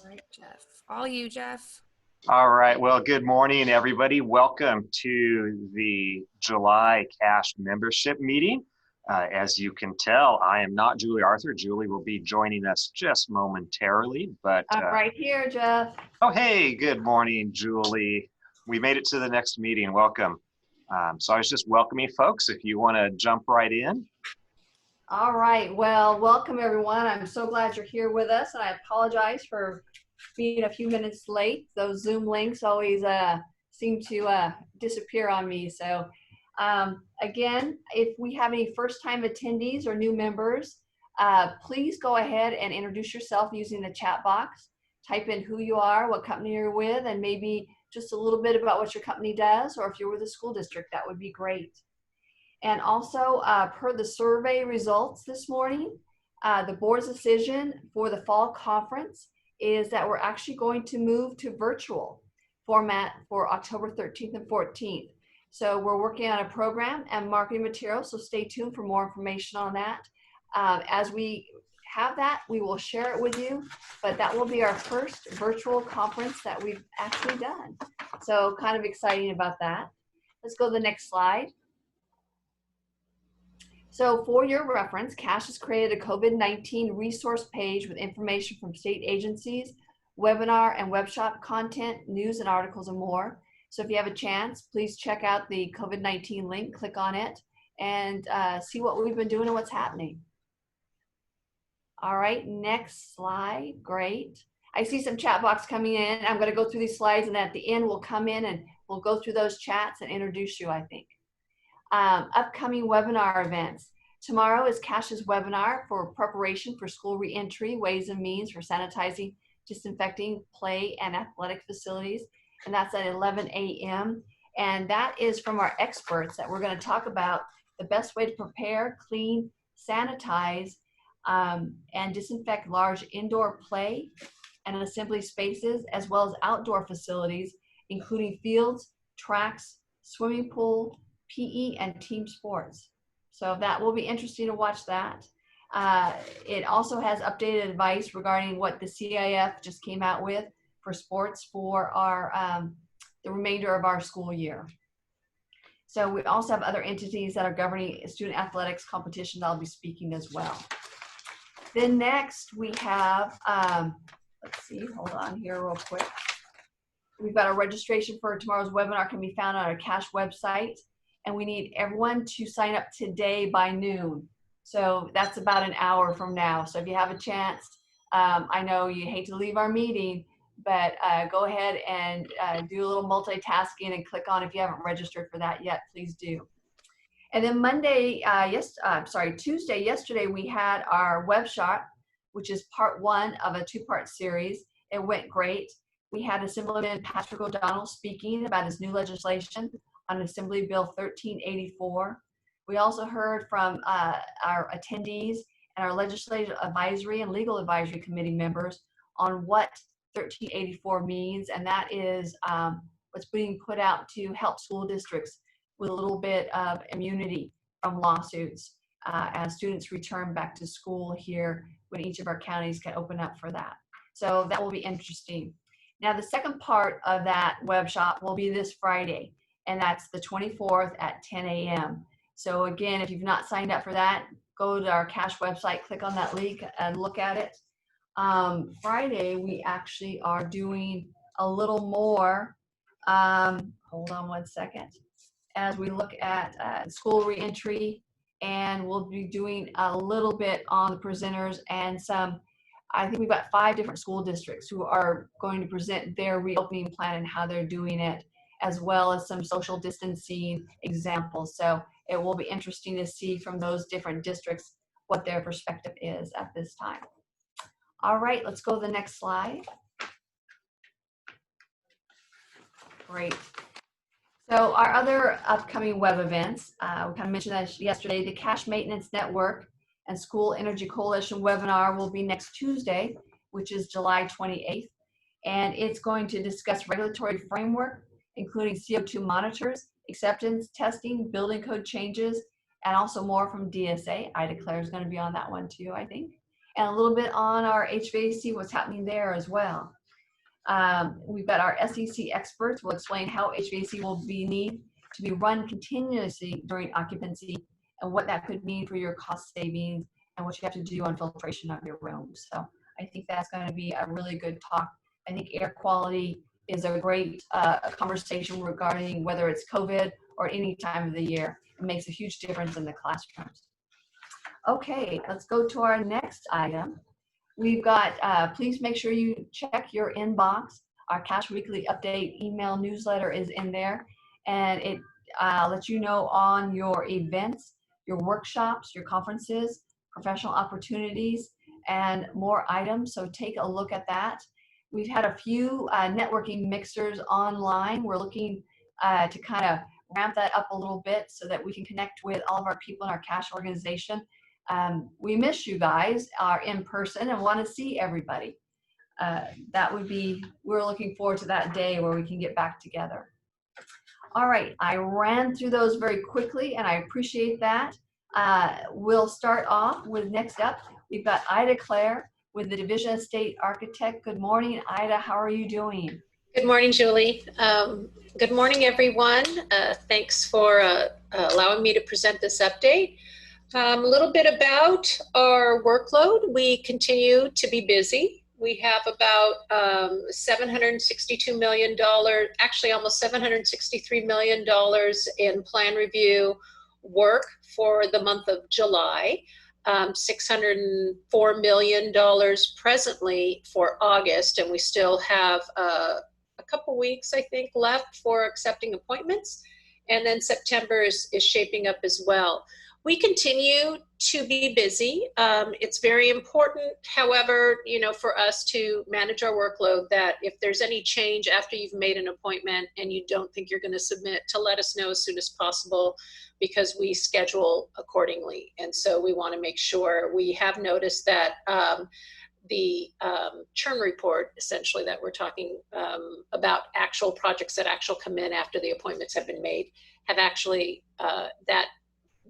Right, Jeff. All you, Jeff. All right. Well, good morning, everybody. Welcome to the July cash membership meeting. As you can tell, I am not Julie Arthur. Julie will be joining us just momentarily, but I'm right here, Jeff. oh, hey, good morning, Julie. We made it to the next meeting. Welcome. So I was just welcoming folks. If you want to jump right in. All right. Well, welcome everyone. I'm so glad you're here with us, and I apologize for being a few minutes late. Those Zoom links always seem to disappear on me. So again, if we have any first-time attendees or new members, please go ahead and introduce yourself using the chat box. Type in who you are, what company you're with, and maybe just a little bit about what your company does, or if you're with a school district, that would be great. And also, per the survey results this morning, the board's decision for the fall conference is that we're actually going to move to virtual format for October 13th and 14th. So we're working on a program and marketing material, so stay tuned for more information on that. As we have that, we will share it with you, but that will be our first virtual conference that we've actually done. So kind of exciting about that. Let's go to the next slide. So for your reference, CASH has created a COVID-19 resource page with information from state agencies, webinar and web shop content, news and articles, and more. So if you have a chance, please check out the COVID-19 link, click on it, and see what we've been doing and what's happening. All right, next slide. Great. I see some chat box coming in. I'm going to go through these slides, and at the end, we'll come in and we'll go through those chats and introduce you, I think. Upcoming webinar events. Tomorrow is CASH's webinar for preparation for school reentry, ways and means for sanitizing, disinfecting, play, and athletic facilities. And that's at 11 a.m. And that is from our experts that we're going to talk about the best way to prepare, clean, sanitize, and disinfect large indoor play and assembly spaces, as well as outdoor facilities, including fields, tracks, swimming pool, PE, and team sports. So that will be interesting to watch that. It also has updated advice regarding what the CIF just came out with for sports for our the remainder of our school year. So we also have other entities that are governing student athletics competitions. I'll be speaking as well. Then next we have, let's see, hold on here real quick. We've got a registration for tomorrow's webinar can be found on our CASH website. And we need everyone to sign up today by noon. So that's about an hour from now. So if you have a chance, I know you hate to leave our meeting, but go ahead and do a little multitasking and click on if you haven't registered for that yet, please do. And then Tuesday, yesterday, we had our web shop, which is part one of a two-part series. It went great. We had Assemblyman Patrick O'Donnell speaking about his new legislation on Assembly Bill 1384. We also heard from our attendees and our Legislative Advisory and Legal Advisory Committee members on what 1384 means, and that is what's being put out to help school districts with a little bit of immunity from lawsuits as students return back to school here when each of our counties can open up for that. So that will be interesting. Now the second part of that web shop will be this Friday, and that's the 24th at 10 a.m. So again, if you've not signed up for that, go to our CASH website, click on that link and look at it. Friday, we actually are doing a little more, hold on one second, as we look at school reentry, and we'll be doing a little bit on the presenters and some, I think we've got 5 different school districts who are going to present their reopening plan and how they're doing it, as well as some social distancing examples. So it will be interesting to see from those different districts what their perspective is at this time. All right, let's go to the next slide. Great. So our other upcoming web events, we kind of mentioned that yesterday, the Cash Maintenance Network and School Energy Coalition webinar will be next Tuesday, which is July 28th. And it's going to discuss regulatory framework, including CO2 monitors, acceptance testing, building code changes, and also more from DSA. I Declare is going to be on that one too, I think. and a little bit on our HVAC, what's happening there as well. We've got our SEC experts will explain how HVAC will need to be run continuously during occupancy and what that could mean for your cost savings and what you have to do on filtration of your rooms. So I think that's going to be a really good talk. I think air quality is a great conversation regarding whether it's COVID or any time of the year. It makes a huge difference in the classrooms. Okay, let's go to our next item. We've got, please make sure you check your inbox. Our Cash Weekly Update email newsletter is in there, and it lets you know on your events, your workshops, your conferences, professional opportunities, and more items. So take a look at that. We've had a few networking mixers online. We're looking to kind of ramp that up a little bit so that we can connect with all of our people in our cash organization. We miss you guys are in person and want to see everybody. We're looking forward to that day where we can get back together. All right, I ran through those very quickly and I appreciate that. We'll start off with next up. We've got Ida Clare with the Division of State Architect. Good morning, Ida, how are you doing? Good morning, Julie. Good morning, everyone. Thanks for allowing me to present this update. A little bit about our workload. We continue to be busy. We have about $762 million, actually almost $763 million in plan review work for the month of July. $604 million presently for August, and we still have a couple weeks, I think, left for accepting appointments. And then September is shaping up as well. We continue to be busy. It's very important, however, for us to manage our workload, that if there's any change after you've made an appointment and you don't think you're going to submit, to let us know as soon as possible, because we schedule accordingly. And so we want to make sure. We have noticed that the churn report, essentially, that we're talking about actual projects that actually come in after the appointments have been made, have actually,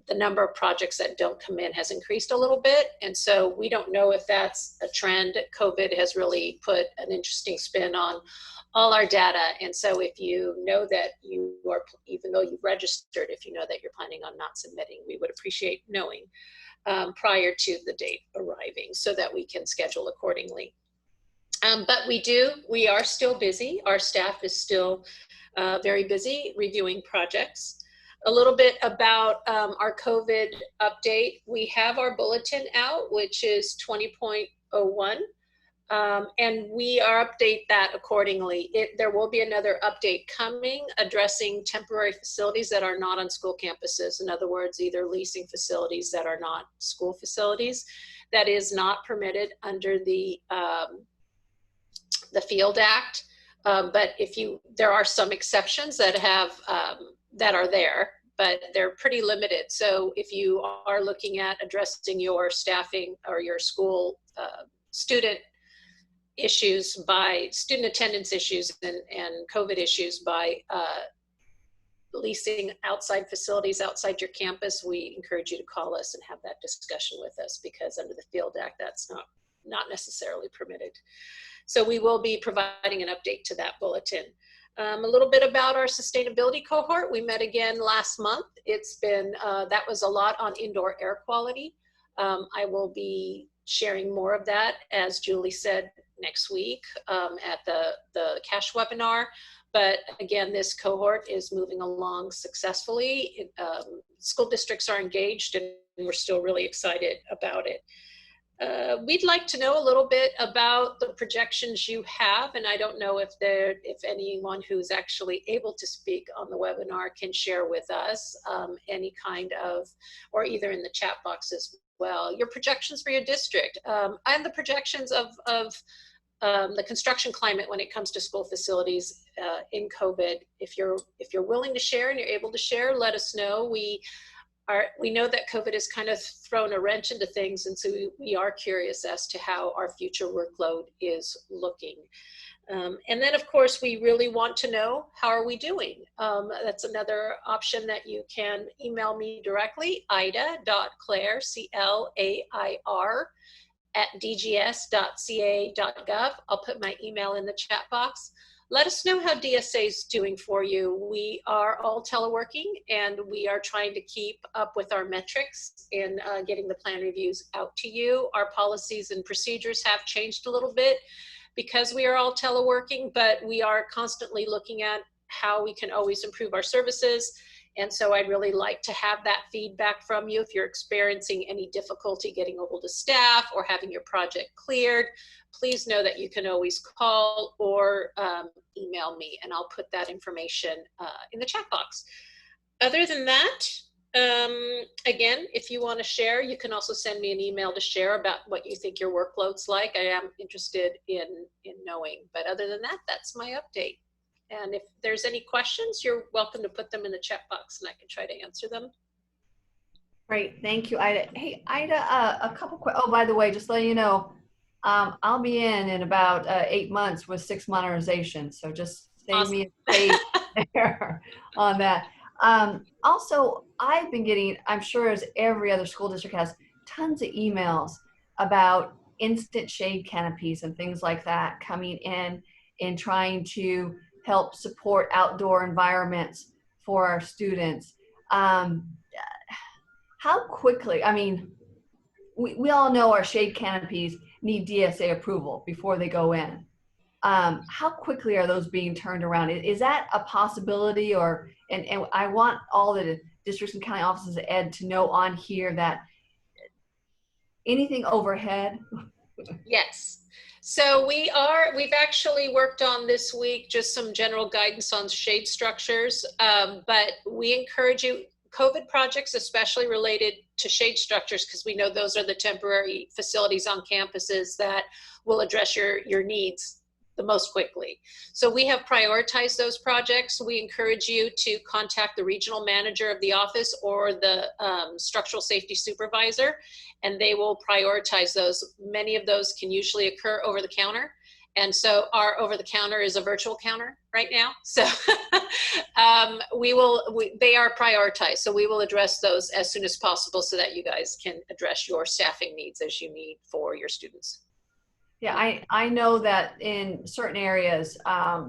the number of projects that don't come in has increased a little bit. And so we don't know if that's a trend. COVID has really put an interesting spin on all our data. And so if you know that you are, even though you've registered, if you know that you're planning on not submitting, we would appreciate knowing prior to the date arriving so that we can schedule accordingly. But we are still busy. Our staff is still very busy reviewing projects. A little bit about our COVID update. We have our bulletin out, which is 20.01, and we update that accordingly. There will be another update coming addressing temporary facilities that are not on school campuses. In other words, either leasing facilities that are not school facilities. That is not permitted under the Field Act. But there are some exceptions that are there, but they're pretty limited. So if you are looking at addressing your staffing or your school student issues by student attendance issues and COVID issues by leasing outside facilities outside your campus, we encourage you to call us and have that discussion with us, because under the Field Act, that's not necessarily permitted. So we will be providing an update to that bulletin. A little bit about our sustainability cohort. We met again last month. It's been, that was a lot on indoor air quality. I will be sharing more of that, as Julie said, next week at the CASH webinar. But again, this cohort is moving along successfully. School districts are engaged, and we're still really excited about it. We'd like to know a little bit about the projections you have, and I don't know if anyone who's actually able to speak on the webinar can share with us any kind of, or either in the chat box as well, your projections for your district and the projections of the construction climate when it comes to school facilities in COVID. If you're willing to share and you're able to share, let us know. We know that COVID has kind of thrown a wrench into things, and so we are curious as to how our future workload is looking. And then, of course, we really want to know, how are we doing? That's another option that you can email me directly, ida.claire, C-L-A-I-R, dgs.ca.gov. I'll put my email in the chat box. Let us know how DSA is doing for you. We are all teleworking, and we are trying to keep up with our metrics in getting the plan reviews out to you. Our policies and procedures have changed a little bit because we are all teleworking, but we are constantly looking at how we can always improve our services. And so I'd really like to have that feedback from you if you're experiencing any difficulty getting a hold of staff or having your project cleared. Please know that you can always call or email me, and I'll put that information in the chat box. Other than that, again, if you want to share, you can also send me an email to share about what you think your workload's like. I am interested in knowing, but other than that, that's my update. And if there's any questions, you're welcome to put them in the chat box and I can try to answer them. Great, thank you, Ida. Hey, Ida, a couple oh, by the way, just letting you know, I'll be in about 8 months with 6 modernization. So just save Awesome. me a page there on that. Also, I've been getting, I'm sure as every other school district has, tons of emails about instant shade canopies and things like that coming in and trying to help support outdoor environments for our students. How quickly, I mean, we all know our shade canopies need DSA approval before they go in. How quickly are those being turned around? Is that a possibility? Or, and I want all the districts and county offices of ed to know on here that anything overhead. Yes. So we've actually worked on this week just some general guidance on shade structures, but we encourage you, COVID projects, especially related to shade structures, because we know those are the temporary facilities on campuses that will address your needs the most quickly. So we have prioritized those projects. We encourage you to contact the regional manager of the office or the structural safety supervisor, and they will prioritize those. Many of those can usually occur over the counter. And so our over the counter is a virtual counter right now. So they are prioritized. So we will address those as soon as possible so that you guys can address your staffing needs as you need for your students. Yeah, I know that in certain areas,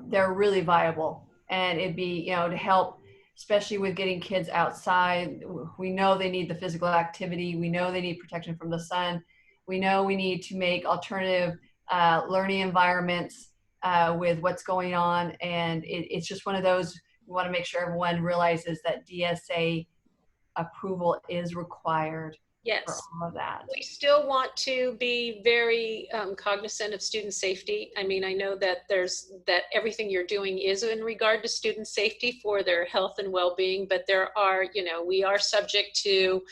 they're really viable, and it'd be, you know, to help, especially with getting kids outside. We know they need the physical activity. We know they need protection from the sun. We know we need to make alternative learning environments with what's going on. And it's just one of those, we want to make sure everyone realizes that DSA approval is required. Yes, for all of that. we still want to be very cognizant of student safety. I mean, I know that everything you're doing is in regard to student safety for their health and well-being, but there are, you know, we are subject to,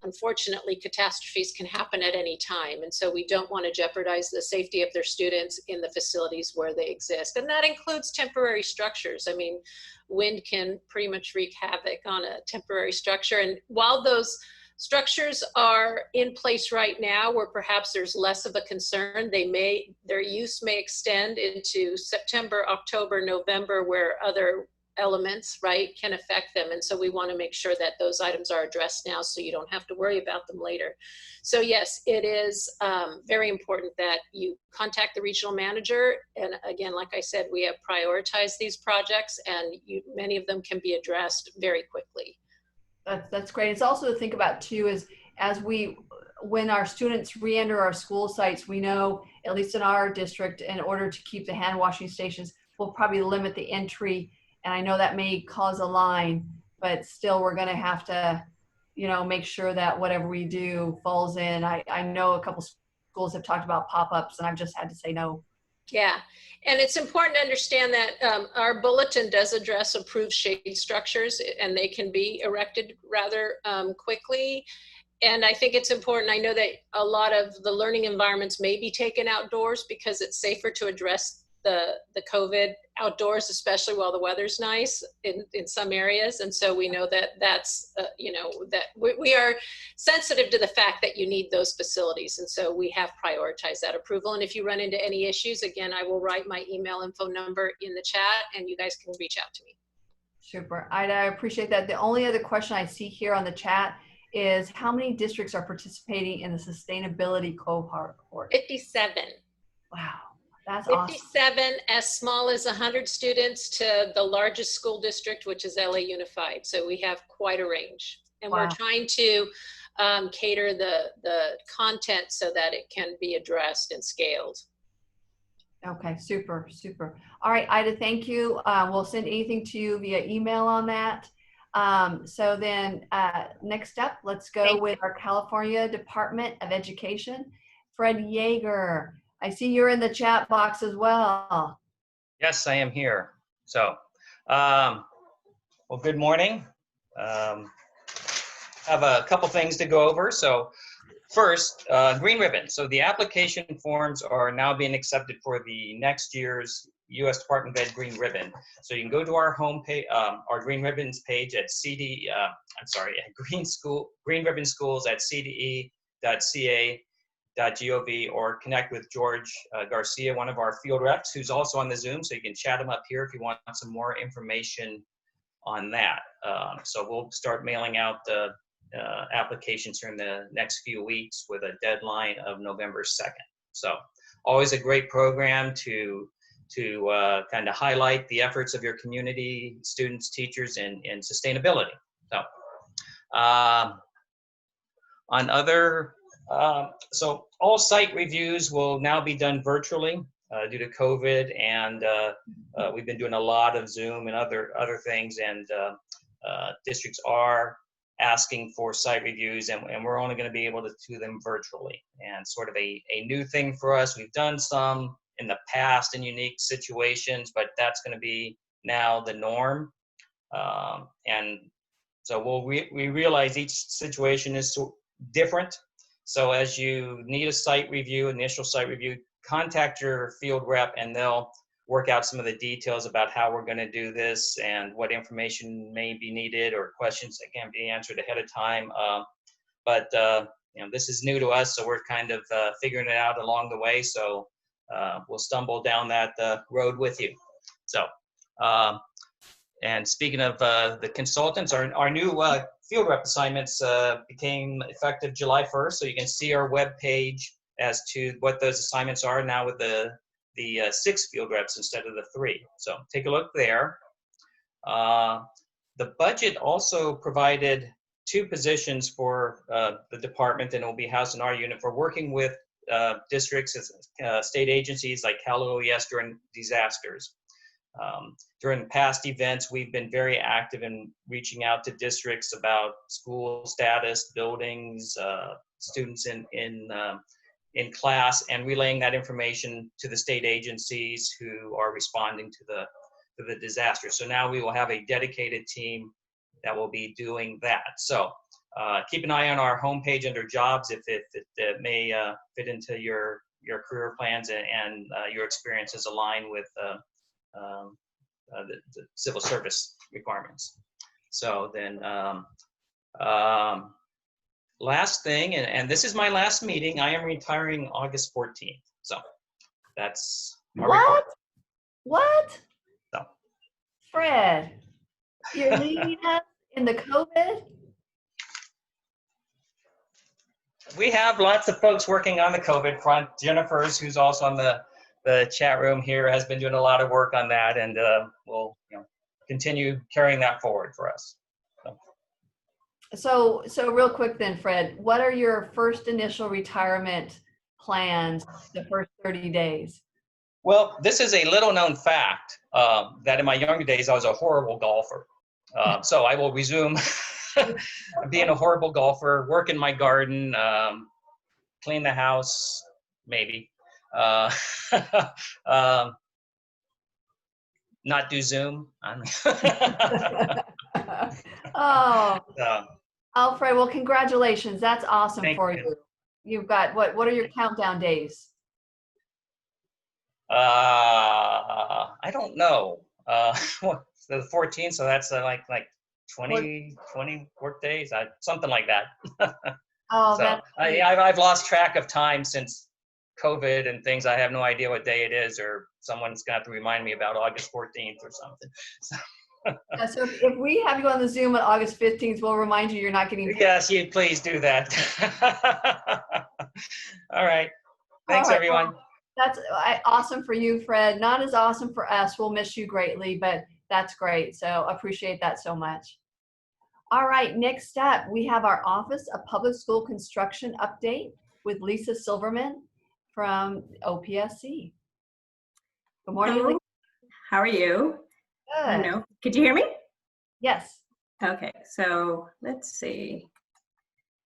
unfortunately, catastrophes can happen at any time. And so we don't want to jeopardize the safety of their students in the facilities where they exist. And that includes temporary structures. I mean, wind can pretty much wreak havoc on a temporary structure. And while those structures are in place right now where perhaps there's less of a concern, their use may extend into September, October, November, where other elements, right, can affect them. And so we want to make sure that those items are addressed now so you don't have to worry about them later. So yes, it is very important that you contact the regional manager. And again, like I said, we have prioritized these projects, and many of them can be addressed very quickly. That's great. It's also to think about too, is when our students re-enter our school sites, we know, at least in our district, in order to keep the hand washing stations, we'll probably limit the entry. And I know that may cause a line, but still we're going to have to, you know, make sure that whatever we do falls in. I know a couple schools have talked about pop-ups, and I've just had to say no. Yeah, and it's important to understand that our bulletin does address approved shade structures, and they can be erected rather quickly. And I think it's important. I know that a lot of the learning environments may be taken outdoors because it's safer to address the COVID outdoors, especially while the weather's nice in some areas. And so we know that that's, you know, that we are sensitive to the fact that you need those facilities. And so we have prioritized that approval. And if you run into any issues, again, I will write my email and phone number in the chat, and you guys can reach out to me. Super. I appreciate that. The only other question I see here on the chat is how many districts are participating in the sustainability cohort? 57. Wow, that's awesome. 57, as small as 100 students to the largest school district, which is LA Unified. So we have quite a range. And Wow. we're trying to cater the content so that it can be addressed and scaled. Okay, super, super. All right, Ida, thank you. We'll send anything to you via email on that. So then next up, let's go with our California Department of Education. Fred Yeager, I see you're in the chat box as well. Yes, I am here. So, well, good morning. Have a couple things to go over. So first, green ribbon. So the application forms are now being accepted for the next year's U.S. Department of Ed Green Ribbon. So you can go to our homepage, our Green Ribbons page at Green Ribbon Schools at cde.ca.gov, or connect with George Garcia, one of our field reps, who's also on the Zoom. So you can chat him up here if you want some more information on that. So we'll start mailing out the applications here in the next few weeks with a deadline of November 2nd. So always a great program to kind of highlight the efforts of your community, students, teachers, and sustainability. So so all site reviews will now be done virtually due to COVID, and we've been doing a lot of Zoom and other things, and districts are asking for site reviews, and we're only going to be able to do them virtually. And sort of a new thing for us. We've done some in the past in unique situations, but that's going to be now the norm. And so we realize each situation is different. So as you need a site review, initial site review, contact your field rep, and they'll work out some of the details about how we're going to do this and what information may be needed or questions that can be answered ahead of time. But you know, this is new to us, so we're kind of figuring it out along the way. So we'll stumble down that road with you. So, and speaking of the consultants, our new field rep assignments became effective July 1st. So you can see our web page as to what those assignments are now with the 6 field reps instead of the 3. So take a look there. The budget also provided 2 positions for the department, and it will be housed in our unit for working with districts, state agencies like Cal OES during disasters. During past events, we've been very active in reaching out to districts about school status, buildings, students in class, and relaying that information to the state agencies who are responding to the disaster. So now we will have a dedicated team that will be doing that. So keep an eye on our homepage under jobs if it may fit into your career plans and your experiences align with the civil service requirements. So then last thing, and this is my last meeting, I am retiring August 14th. So that's our report. What? So. Fred, you're leaving us in the COVID? We have lots of folks working on the COVID front. Jennifer's, who's also on the chat room here, has been doing a lot of work on that, and we'll continue carrying that forward for us. So real quick then, Fred, what are your first initial retirement plans the first 30 days? Well, this is a little known fact that in my younger days, I was a horrible golfer. So I will resume being a horrible golfer, work in my garden, clean the house, maybe. Not do Zoom. Oh, So, Alfred, well, congratulations. That's awesome Thank for you. you. You've got, what are your countdown days? I don't know. The 14th, so that's like 20 work days, something like that. Oh, So that's great. I've lost track of time since COVID and things. I have no idea what day it is, or someone's gonna have to remind me about August 14th or something. So. So if we have you on the Zoom on August 15th, we'll remind you you're not getting paid. Yes, you please do that. All right. Thanks, All right, everyone. well, that's awesome for you, Fred. Not as awesome for us. We'll miss you greatly, but that's great. So appreciate that so much. All right, next up, we have our Office of Public School Construction update with Lisa Silverman from OPSC. Good morning, Hello. Lisa. How are you? I Good. don't know. Could you hear me? Yes. Okay, so let's see.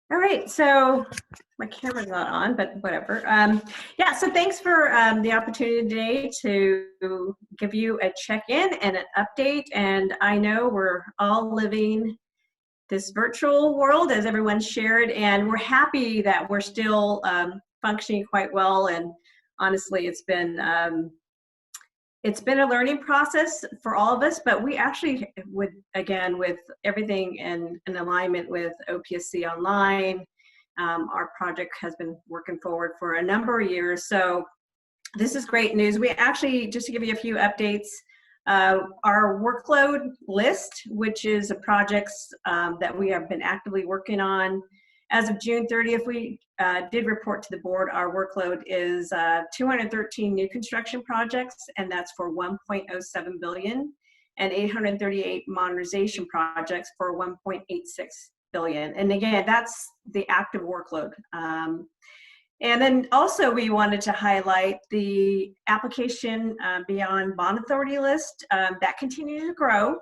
All right, so my camera's not on, but whatever. Yeah, so thanks for the opportunity today to give you a check-in and an update. And I know we're all living this virtual world, as everyone shared, and we're happy that we're still functioning quite well. And honestly, it's been a learning process for all of us, but we actually with everything in alignment with OPSC Online, our project has been working forward for a number of years. So this is great news. We actually, just to give you a few updates, our workload list, which is the projects that we have been actively working on. As of June 30th, we did report to the board our workload is 213 new construction projects, and that's for $1.07 billion, and 838 modernization projects for $1.86 billion. And again, that's the active workload. And then also we wanted to highlight the application beyond bond authority list that continues to grow.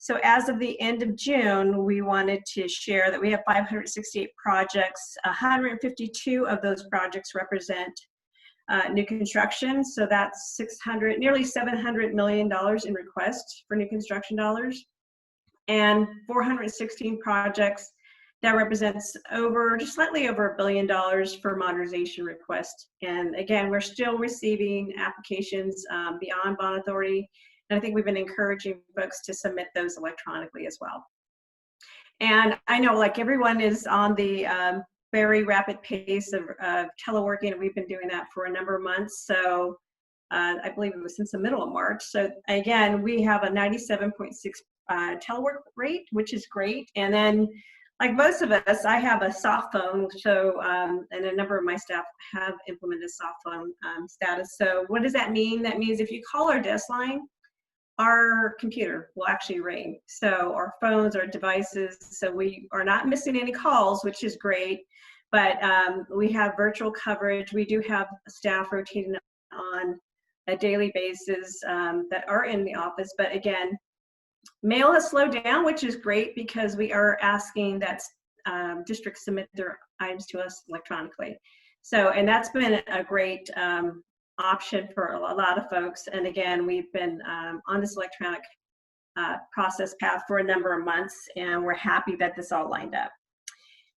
So as of the end of June, we wanted to share that we have 568 projects. 152 of those projects represent new construction. So that's nearly $700 million in requests for new construction dollars, and 416 projects that represents just slightly over $1 billion for modernization requests. And again, we're still receiving applications beyond bond authority. And I think we've been encouraging folks to submit those electronically as well. And I know, like, everyone is on the very rapid pace of teleworking, and we've been doing that for a number of months. So I believe it was since the middle of March. So again, we have a 97.6 telework rate, which is great. And then, like most of us, I have a soft phone, so and a number of my staff have implemented soft phone status. So what does that mean? That means if you call our desk line, our computer will actually ring. So our phones, our devices, so we are not missing any calls, which is great. But we have virtual coverage. We do have staff rotating on a daily basis that are in the office. But again, mail has slowed down, which is great because we are asking that districts submit their items to us electronically. So, and that's been a great option for a lot of folks. And again, we've been on this electronic process path for a number of months, and we're happy that this all lined up.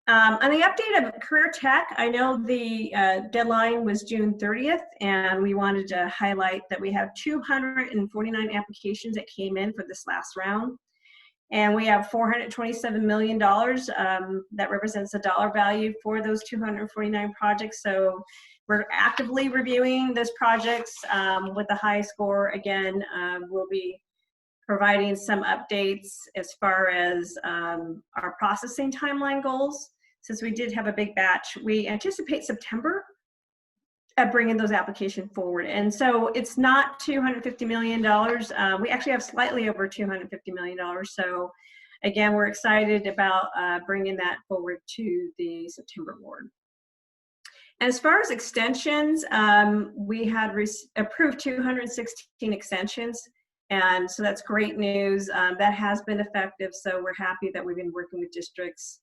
On the update of Career Tech, I know the deadline was June 30th, and we wanted to highlight that we have 249 applications that came in for this last round. And we have $427 million that represents a dollar value for those 249 projects. So we're actively reviewing those projects with the high score. Again, we'll be providing some updates as far as our processing timeline goals. Since we did have a big batch, we anticipate September at bringing those applications forward. And so it's not $250 million. We actually have slightly over $250 million. So again, we're excited about bringing that forward to the September board. And as far as extensions, we had approved 216 extensions. And so that's great news. That has been effective. So we're happy that we've been working with districts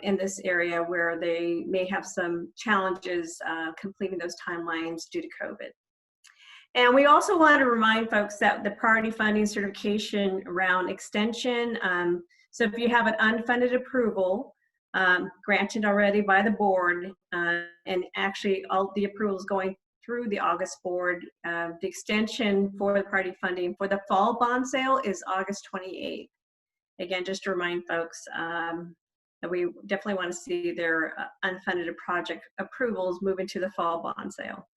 in this area where they may have some challenges completing those timelines due to COVID. And we also want to remind folks that the priority funding certification around extension, so if you have an unfunded approval granted already by the board, and actually all the approvals going through the August board, the extension for the priority funding for the fall bond sale is August 28th. Again, just to remind folks that we definitely want to see their unfunded project approvals move into the fall bond sale.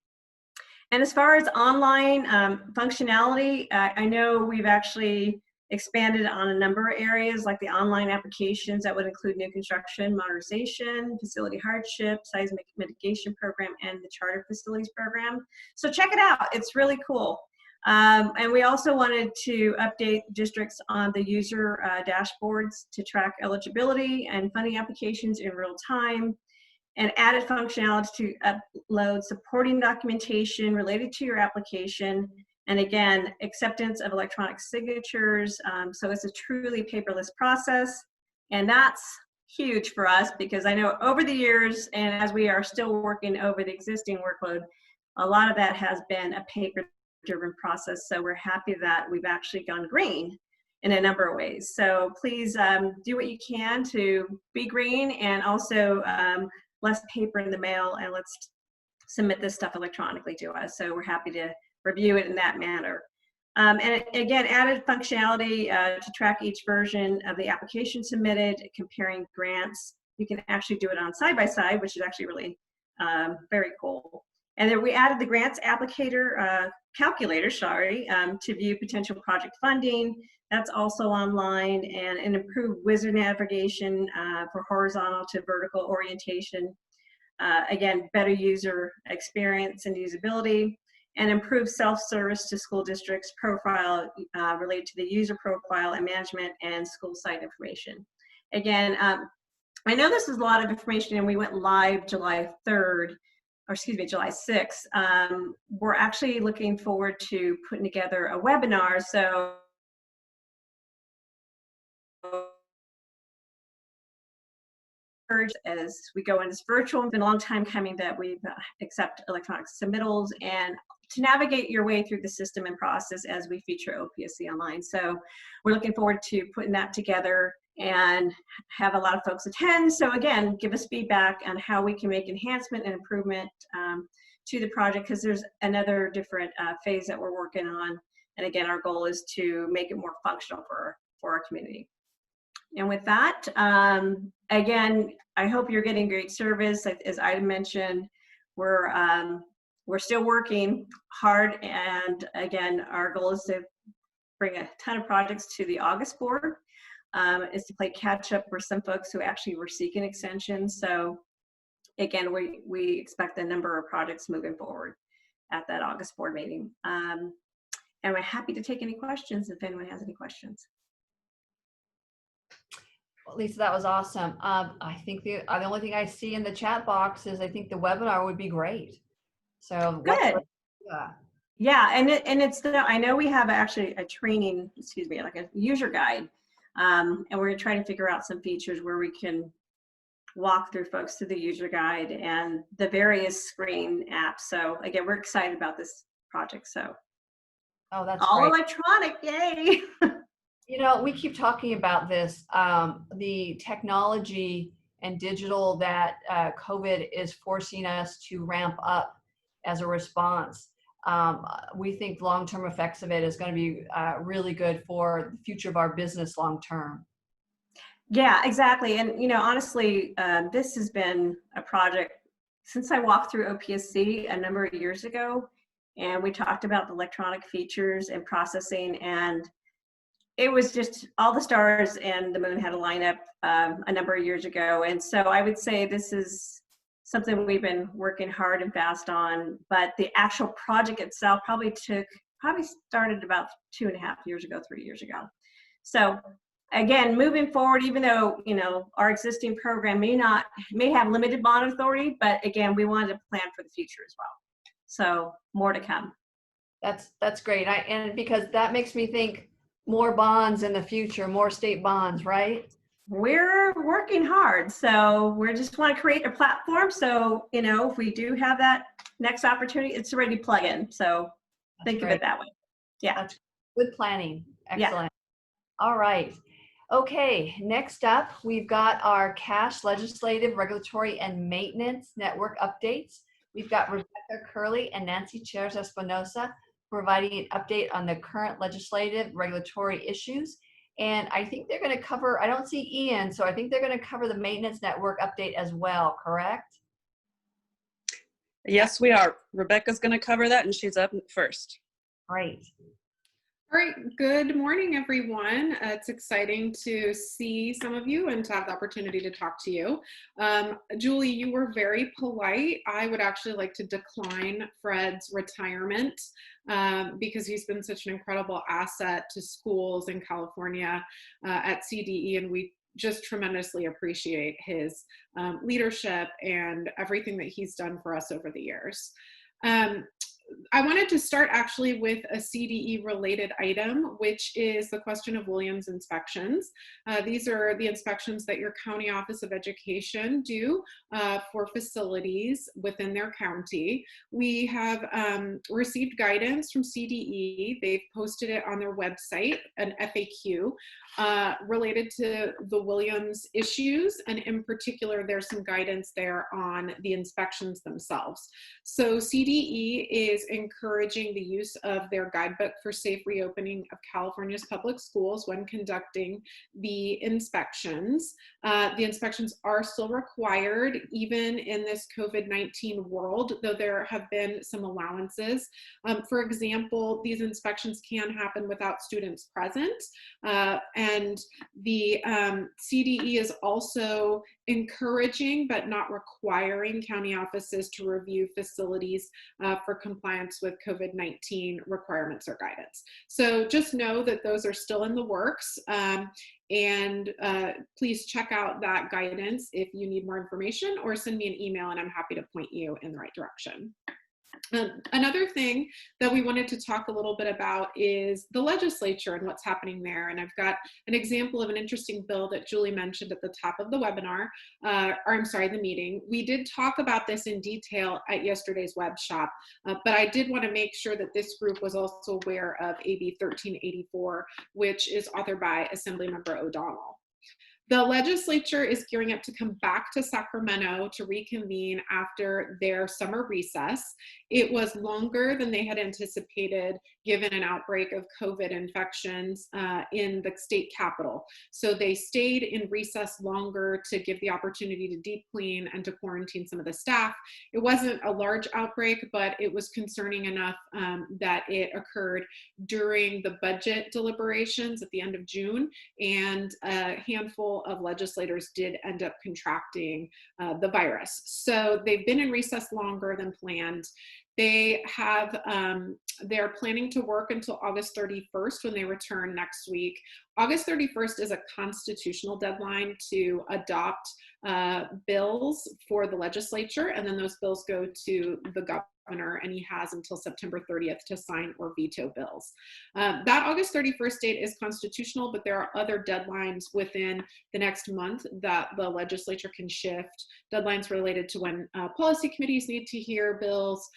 And as far as online functionality, I know we've actually expanded on a number of areas like the online applications that would include new construction, modernization, facility hardship, seismic mitigation program, and the charter facilities program. So check it out. It's really cool. And we also wanted to update districts on the user dashboards to track eligibility and funding applications in real time, and added functionality to upload supporting documentation related to your application. And again, acceptance of electronic signatures. So it's a truly paperless process. And that's huge for us because I know over the years, and as we are still working over the existing workload, a lot of that has been a paper-driven process. So we're happy that we've actually gone green in a number of ways. So please do what you can to be green, and also less paper in the mail, and let's submit this stuff electronically to us. So we're happy to review it in that manner. And again, added functionality to track each version of the application submitted, comparing grants. You can actually do it on side-by-side, which is actually really very cool. And then we added the grants applicator calculator, to view potential project funding. That's also online, and an improved wizard navigation for horizontal to vertical orientation. Again, better user experience and usability, and improved self-service to school districts profile related to the user profile and management and school site information. Again, I know this is a lot of information, and we went live July 3rd, or excuse me, July 6th. We're actually looking forward to putting together a webinar. So as we go into this virtual, it's been a long time coming that we've accept electronic submittals, and to navigate your way through the system and process as we feature OPSC online. So we're looking forward to putting that together and have a lot of folks attend. So again, give us feedback on how we can make enhancement and improvement to the project, because there's another different phase that we're working on. And again, our goal is to make it more functional for our community. And with that, again, I hope you're getting great service. As Ida mentioned, we're still working hard, and again, our goal is to bring a ton of projects to the August board, is to play catch up for some folks who actually were seeking extensions. So again, we expect a number of projects moving forward at that August board meeting. And we're happy to take any questions if anyone has any questions. Well, Lisa, that was awesome. I think the only thing I see in the chat box is I think the webinar would be great. So good. Yeah. Yeah, and it's I know we have actually a training, excuse me, like a user guide, and we're trying to figure out some features where we can walk through folks through the user guide and the various screen apps. So again, we're excited about this project. So that's all great. electronic, yay! You know, we keep talking about this, the technology and digital that COVID is forcing us to ramp up as a response. We think long-term effects of it is going to be really good for the future of our business long-term. Yeah, exactly. And, you know, honestly, this has been a project since I walked through OPSC a number of years ago, and we talked about the electronic features and processing, and it was just all the stars and the moon had to line up a number of years ago. And so I would say this is something we've been working hard and fast on, but the actual project itself probably started about 2.5 years ago, 3 years ago. So again, moving forward, even though, you know, our existing program may have limited bond authority, but again, we wanted to plan for the future as well. So more to come. That's great. And because that makes me think more bonds in the future, more state bonds, right? We're working hard. So we just want to create a platform. So, you know, if we do have that next opportunity, it's already plug in. So think of it that way. Yeah. That's good planning. Excellent. Yeah. All right. Okay. Next up, we've got our cash legislative, regulatory, and maintenance network updates. We've got Rebecca Curley and Nancy Chairs Espinosa providing an update on the current legislative regulatory issues. And I think they're going to cover, I don't see Ian, so I think they're going to cover the maintenance network update as well, correct? Yes, we are. Rebecca's going to cover that, and she's up first. Great. All right, good morning, everyone. It's exciting to see some of you and to have the opportunity to talk to you. Julie, you were very polite. I would actually like to decline Fred's retirement because he's been such an incredible asset to schools in California at CDE, and we just tremendously appreciate his leadership and everything that he's done for us over the years. I wanted to start actually with a CDE related item, which is the question of Williams inspections. These are the inspections that your County Office of Education do for facilities within their county. We have received guidance from CDE. They've posted it on their website, an FAQ related to the Williams issues. And in particular, there's some guidance there on the inspections themselves. So CDE is encouraging the use of their guidebook for safe reopening of California's public schools when conducting the inspections. The inspections are still required even in this COVID-19 world, though there have been some allowances. For example, these inspections can happen without students present. And the CDE is also encouraging but not requiring county offices to review facilities for compliance with COVID-19 requirements or guidance. So just know that those are still in the works. And please check out that guidance if you need more information, or send me an email and I'm happy to point you in the right direction. Another thing that we wanted to talk a little bit about is the legislature and what's happening there. And I've got an example of an interesting bill that Julie mentioned at the top of the webinar, the meeting. We did talk about this in detail at yesterday's web shop, but I did want to make sure that this group was also aware of AB 1384, which is authored by Assemblymember O'Donnell. The legislature is gearing up to come back to Sacramento to reconvene after their summer recess. It was longer than they had anticipated given an outbreak of COVID infections in the state capital. So they stayed in recess longer to give the opportunity to deep clean and to quarantine some of the staff. It wasn't a large outbreak, but it was concerning enough that it occurred during the budget deliberations at the end of June, and a handful of legislators did end up contracting the virus. So they've been in recess longer than planned. They have, they're planning to work until August 31st when they return next week. August 31st is a constitutional deadline to adopt bills for the legislature, and then those bills go to the governor, and he has until September 30th to sign or veto bills. That August 31st date is constitutional, but there are other deadlines within the next month that the legislature can shift, deadlines related to when policy committees need to hear bills,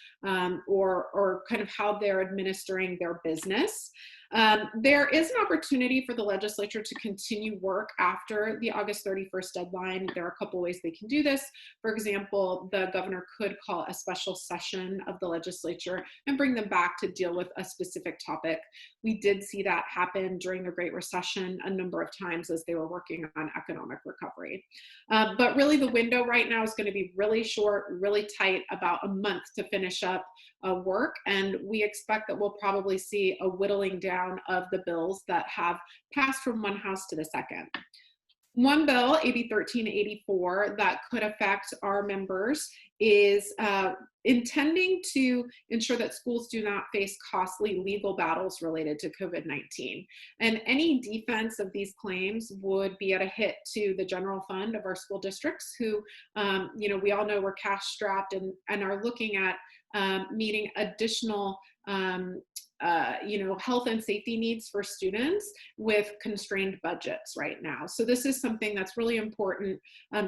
or kind of how they're administering their business. There is an opportunity for the legislature to continue work after the August 31st deadline. There are a couple ways they can do this. For example, the governor could call a special session of the legislature and bring them back to deal with a specific topic. We did see that happen during the Great Recession a number of times as they were working on economic recovery. But really the window right now is going to be really short, really tight, about a month to finish up work. And we expect that we'll probably see a whittling down of the bills that have passed from one house to the second. One bill, AB 1384, that could affect our members is intending to ensure that schools do not face costly legal battles related to COVID-19. And any defense of these claims would be at a hit to the general fund of our school districts who, we all know we're cash strapped and are looking at meeting additional health and safety needs for students with constrained budgets right now. So this is something that's really important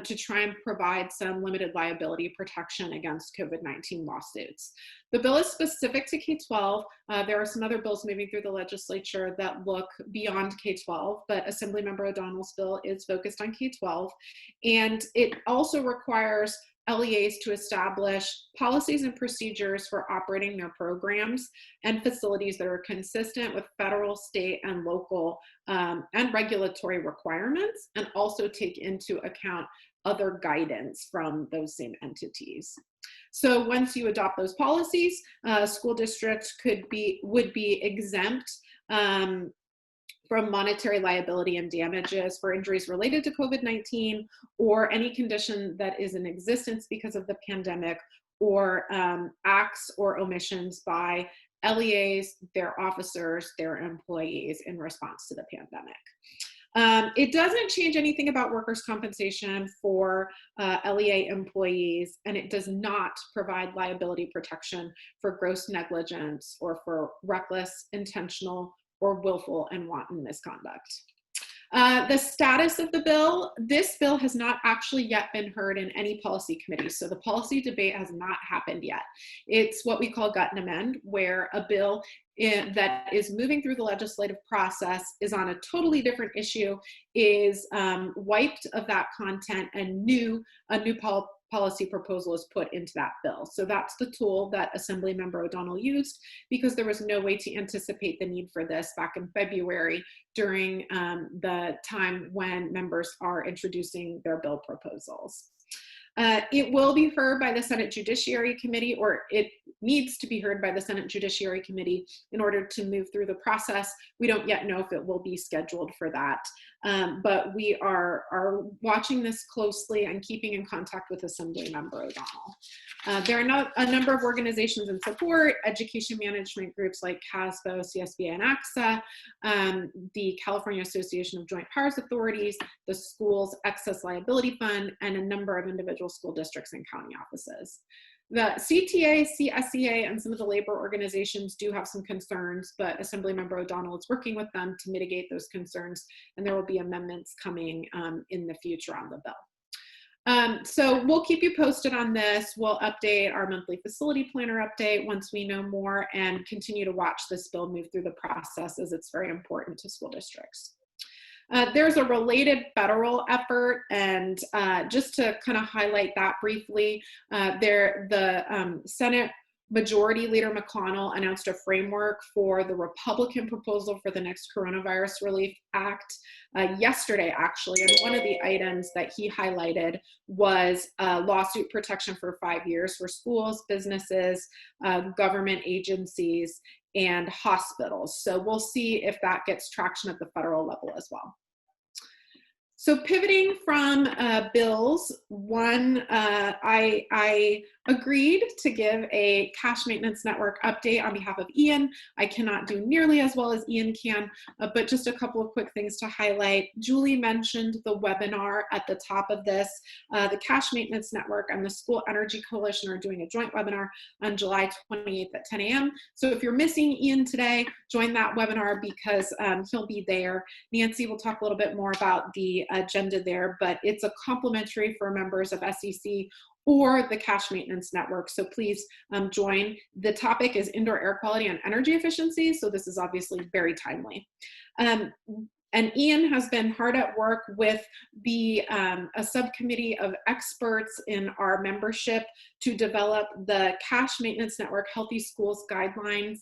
to try and provide some limited liability protection against COVID-19 lawsuits. The bill is specific to K-12. There are some other bills moving through the legislature that look beyond K-12, but Assemblymember O'Donnell's bill is focused on K-12. And it also requires LEAs to establish policies and procedures for operating their programs and facilities that are consistent with federal, state, and local and regulatory requirements, and also take into account other guidance from those same entities. So once you adopt those policies, school districts would be exempt from monetary liability and damages for injuries related to COVID-19 or any condition that is in existence because of the pandemic, or acts or omissions by LEAs, their officers, their employees in response to the pandemic. It doesn't change anything about workers' compensation for LEA employees, and it does not provide liability protection for gross negligence or for reckless, intentional, or willful and wanton misconduct. The status of the bill, this bill has not actually yet been heard in any policy committee, so the policy debate has not happened yet. It's what we call gut and amend, where a bill that is moving through the legislative process is on a totally different issue, is wiped of that content, and a new policy proposal is put into that bill. So that's the tool that Assemblymember O'Donnell used, because there was no way to anticipate the need for this back in February during the time when members are introducing their bill proposals. It will be heard by the Senate Judiciary Committee, or it needs to be heard by the Senate Judiciary Committee in order to move through the process. We don't yet know if it will be scheduled for that, but we are watching this closely and keeping in contact with Assemblymember O'Donnell. There are a number of organizations in support, education management groups like CASBO, CSBA, and AXA, the California Association of Joint Powers Authorities, the Schools Excess Liability Fund, and a number of individual school districts and county offices. The CTA, CSEA, and some of the labor organizations do have some concerns, but Assemblymember O'Donnell is working with them to mitigate those concerns, and there will be amendments coming in the future on the bill. So we'll keep you posted on this. We'll update our monthly facility planner update once we know more, and continue to watch this bill move through the process, as it's very important to school districts. There's a related federal effort, and just to kind of highlight that briefly, the Senate Majority Leader McConnell announced a framework for the Republican proposal for the next Coronavirus Relief Act yesterday, actually. And one of the items that he highlighted was lawsuit protection for 5 years for schools, businesses, government agencies, and hospitals. So we'll see if that gets traction at the federal level as well. So pivoting from bills, I agreed to give a cash maintenance network update on behalf of Ian. I cannot do nearly as well as Ian can, but just a couple of quick things to highlight. Julie mentioned the webinar at the top of this. The Cash Maintenance Network and the School Energy Coalition are doing a joint webinar on July 28th at 10 a.m. So if you're missing Ian today, join that webinar, because he'll be there. Nancy will talk a little bit more about the agenda there, but it's a complimentary for members of SEC or the Cash Maintenance Network. So please join. The topic is indoor air quality and energy efficiency, so this is obviously very timely. And Ian has been hard at work with a subcommittee of experts in our membership to develop the Cash Maintenance Network Healthy Schools Guidelines.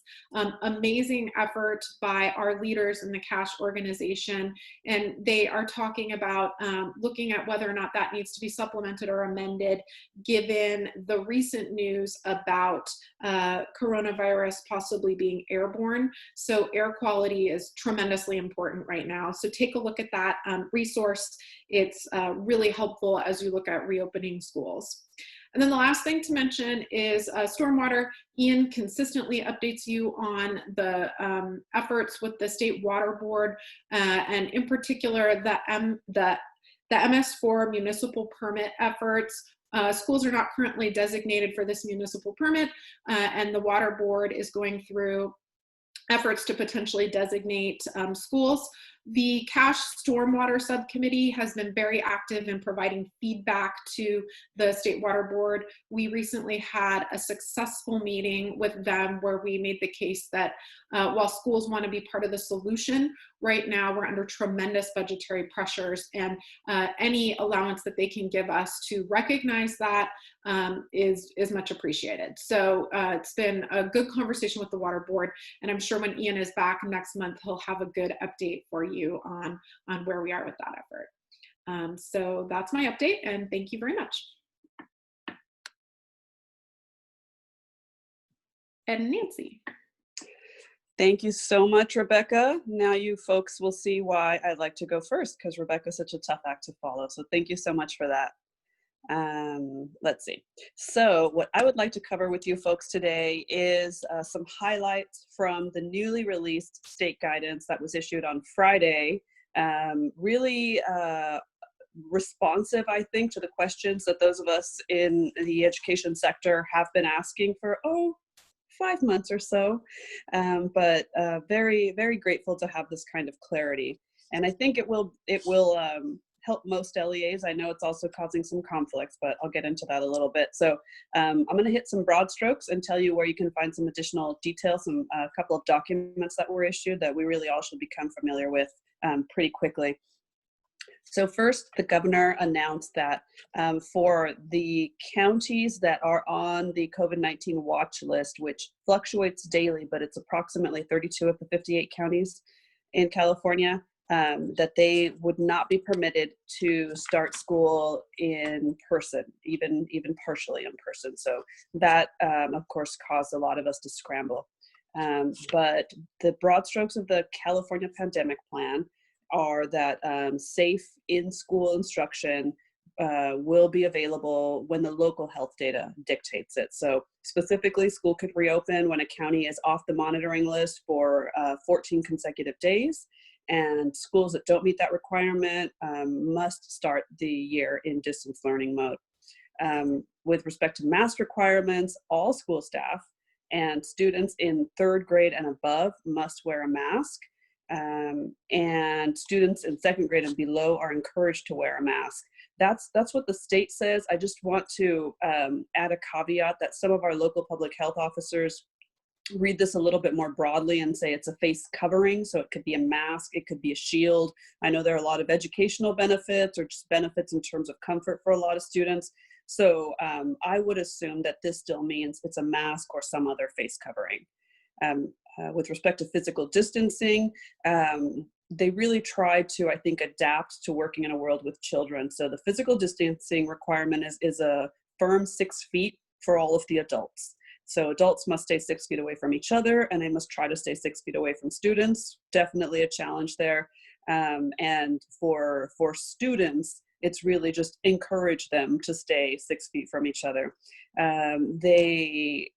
Amazing effort by our leaders in the Cash organization. And they are talking about looking at whether or not that needs to be supplemented or amended, given the recent news about coronavirus possibly being airborne. So air quality is tremendously important right now. So take a look at that resource. It's really helpful as you look at reopening schools. And then the last thing to mention is stormwater. Ian consistently updates you on the efforts with the State Water Board, and in particular the MS4 municipal permit efforts. Schools are not currently designated for this municipal permit, and the Water Board is going through efforts to potentially designate schools. The Cash Stormwater Subcommittee has been very active in providing feedback to the State Water Board. We recently had a successful meeting with them where we made the case that while schools want to be part of the solution, right now we're under tremendous budgetary pressures, and any allowance that they can give us to recognize that is much appreciated. So it's been a good conversation with the Water Board, and I'm sure when Ian is back next month, he'll have a good update for you on where we are with that effort. So that's my update, and thank you very much. And Nancy. Thank you so much, Rebecca. Now you folks will see why I'd like to go first, because Rebecca's such a tough act to follow. So thank you so much for that. Let's see. So what I would like to cover with you folks today is some highlights from the newly released state guidance that was issued on Friday. Really responsive, I think, to the questions that those of us in the education sector have been asking for, 5 months or so, but very, very grateful to have this kind of clarity. And I think it will help most LEAs. I know it's also causing some conflicts, but I'll get into that a little bit. So I'm going to hit some broad strokes and tell you where you can find some additional details, a couple of documents that were issued that we really all should become familiar with pretty quickly. So first, the governor announced that for the counties that are on the COVID-19 watch list, which fluctuates daily, but it's approximately 32 of the 58 counties in California, that they would not be permitted to start school in person, even partially in person. So that, of course, caused a lot of us to scramble. But the broad strokes of the California pandemic plan are that safe in-school instruction will be available when the local health data dictates it. So specifically, school could reopen when a county is off the monitoring list for 14 consecutive days, and schools that don't meet that requirement must start the year in distance learning mode. With respect to mask requirements, all school staff and students in 3rd grade and above must wear a mask. And students in 2nd grade and below are encouraged to wear a mask. That's what the state says. I just want to add a caveat that some of our local public health officers read this a little bit more broadly and say it's a face covering. So it could be a mask, it could be a shield. I know there are a lot of educational benefits or just benefits in terms of comfort for a lot of students. So I would assume that this still means it's a mask or some other face covering. With respect to physical distancing, they really try to, I think, adapt to working in a world with children. So the physical distancing requirement is a firm 6 feet for all of the adults. So adults must stay 6 feet away from each other, and they must try to stay 6 feet away from students. Definitely a challenge there. And for students, it's really just encourage them to stay 6 feet from each other. They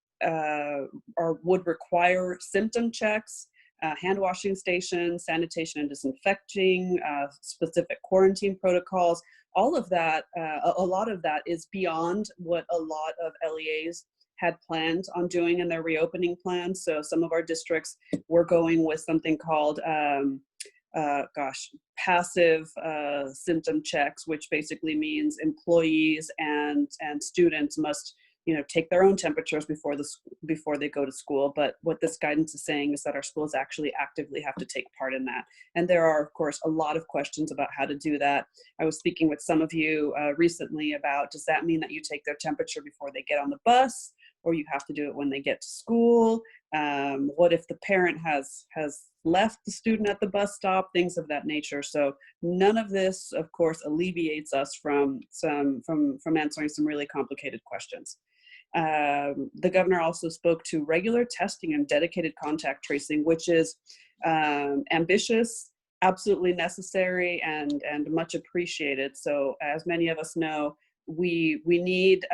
would require symptom checks, hand washing stations, sanitation and disinfecting, specific quarantine protocols. All of that, a lot of that is beyond what a lot of LEAs had planned on doing in their reopening plans. So some of our districts were going with something called passive symptom checks, which basically means employees and students must take their own temperatures before they go to school. But what this guidance is saying is that our schools actually actively have to take part in that. And there are, of course, a lot of questions about how to do that. I was speaking with some of you recently about, does that mean that you take their temperature before they get on the bus, or you have to do it when they get to school? What if the parent has left the student at the bus stop, things of that nature. So none of this, of course, alleviates us from answering some really complicated questions. The governor also spoke to regular testing and dedicated contact tracing, which is ambitious, absolutely necessary, and much appreciated. So as many of us know, we need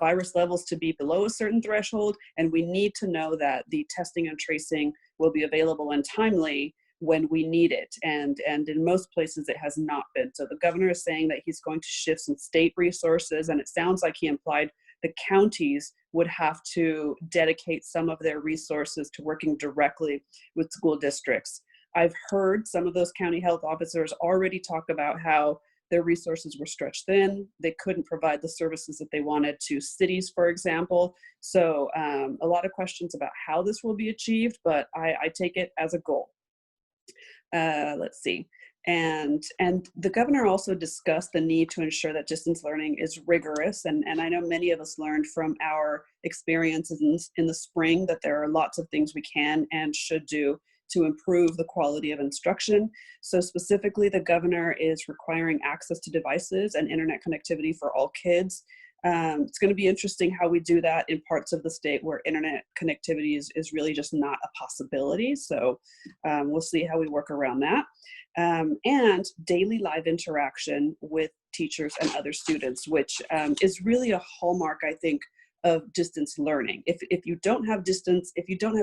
virus levels to be below a certain threshold, and we need to know that the testing and tracing will be available and timely when we need it. And in most places it has not been. So the governor is saying that he's going to shift some state resources, and it sounds like he implied the counties would have to dedicate some of their resources to working directly with school districts. I've heard some of those county health officers already talk about how their resources were stretched thin. They couldn't provide the services that they wanted to cities, for example. So a lot of questions about how this will be achieved, but I take it as a goal. Let's see. And the governor also discussed the need to ensure that distance learning is rigorous. And I know many of us learned from our experiences in the spring that there are lots of things we can and should do to improve the quality of instruction. So specifically, the governor is requiring access to devices and internet connectivity for all kids. It's going to be interesting how we do that in parts of the state where internet connectivity is really just not a possibility. So we'll see how we work around that. And daily live interaction with teachers and other students, which is really a hallmark, I think, of distance learning. If you don't have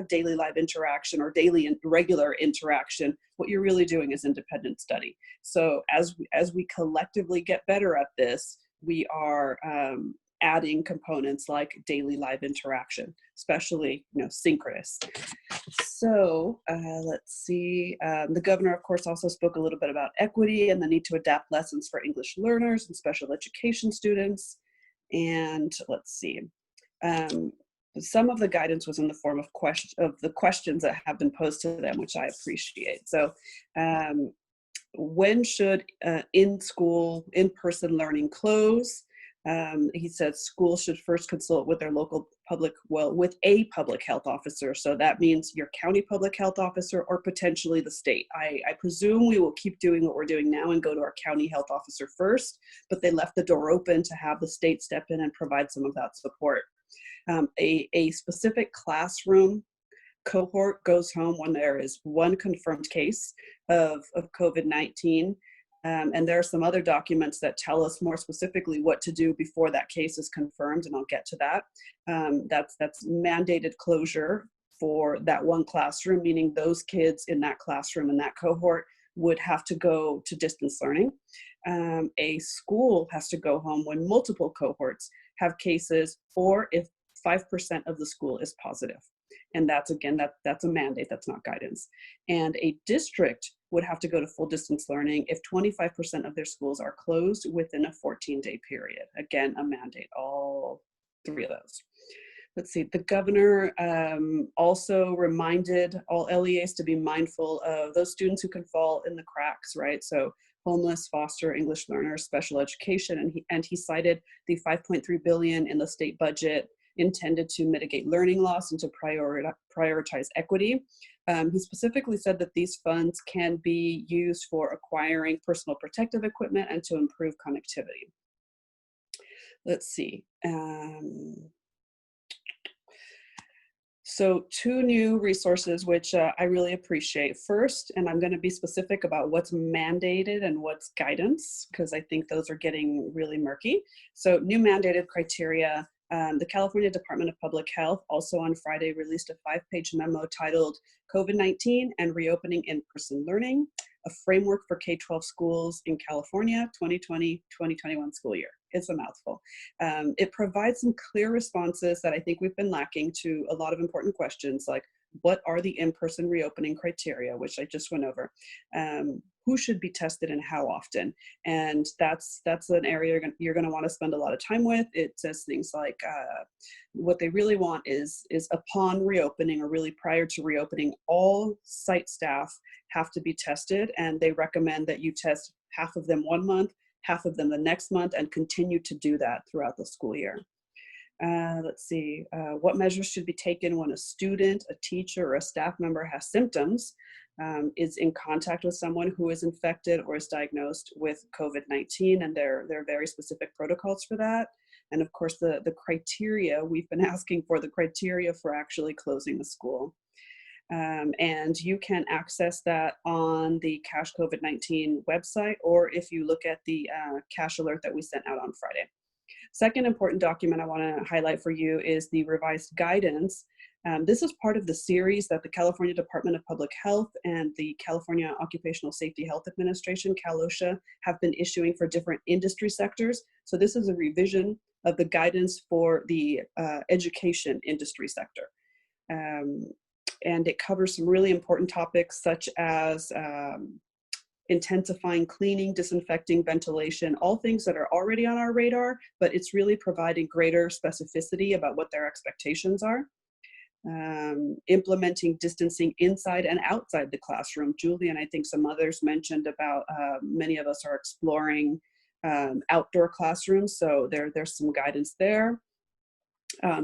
daily live interaction or daily and regular interaction, what you're really doing is independent study. So as we collectively get better at this, we are adding components like daily live interaction, especially synchronous. So let's see. The governor, of course, also spoke a little bit about equity and the need to adapt lessons for English learners and special education students. And let's see. Some of the guidance was in the form of the questions that have been posed to them, which I appreciate. So when should in-school, in-person learning close? He said schools should first consult with their local with a public health officer. So that means your county public health officer or potentially the state. I presume we will keep doing what we're doing now and go to our county health officer first, but they left the door open to have the state step in and provide some of that support. A specific classroom cohort goes home when there is one confirmed case of COVID-19. And there are some other documents that tell us more specifically what to do before that case is confirmed, and I'll get to that. That's mandated closure for that one classroom, meaning those kids in that classroom and that cohort would have to go to distance learning. A school has to go home when multiple cohorts have cases, or if 5% of the school is positive. And that's, again, that's a mandate, that's not guidance. And a district would have to go to full distance learning if 25% of their schools are closed within a 14-day period. Again, a mandate, all three of those. Let's see, the governor also reminded all LEAs to be mindful of those students who can fall in the cracks, right? So homeless, foster, English learners, special education, and he cited the $5.3 billion in the state budget intended to mitigate learning loss and to prioritize equity. He specifically said that these funds can be used for acquiring personal protective equipment and to improve connectivity. Let's see. So 2 new resources, which I really appreciate. First, and I'm going to be specific about what's mandated and what's guidance, because I think those are getting really murky. So new mandated criteria. The California Department of Public Health also on Friday released a 5-page memo titled COVID-19 and Reopening In-Person Learning, a framework for K-12 schools in California 2020-2021 school year. It's a mouthful. It provides some clear responses that I think we've been lacking to a lot of important questions, like what are the in-person reopening criteria, which I just went over. Who should be tested and how often? And that's an area you're going to want to spend a lot of time with. It says things like what they really want is upon reopening, or really prior to reopening, all site staff have to be tested, and they recommend that you test half of them 1 month, half of them the next month, and continue to do that throughout the school year. Let's see, what measures should be taken when a student, a teacher, or a staff member has symptoms, is in contact with someone who is infected or is diagnosed with COVID-19, and there are very specific protocols for that. And of course, the criteria, we've been asking for the criteria for actually closing the school. And you can access that on the CASH COVID-19 website, or if you look at the CASH alert that we sent out on Friday. Second important document I want to highlight for you is the revised guidance. This is part of the series that the California Department of Public Health and the California Occupational Safety Health Administration, CalOSHA, have been issuing for different industry sectors. So this is a revision of the guidance for the education industry sector. And it covers some really important topics such as intensifying cleaning, disinfecting, ventilation, all things that are already on our radar, but it's really providing greater specificity about what their expectations are. Implementing distancing inside and outside the classroom. Julie and I think some others mentioned about many of us are exploring outdoor classrooms, so there's some guidance there.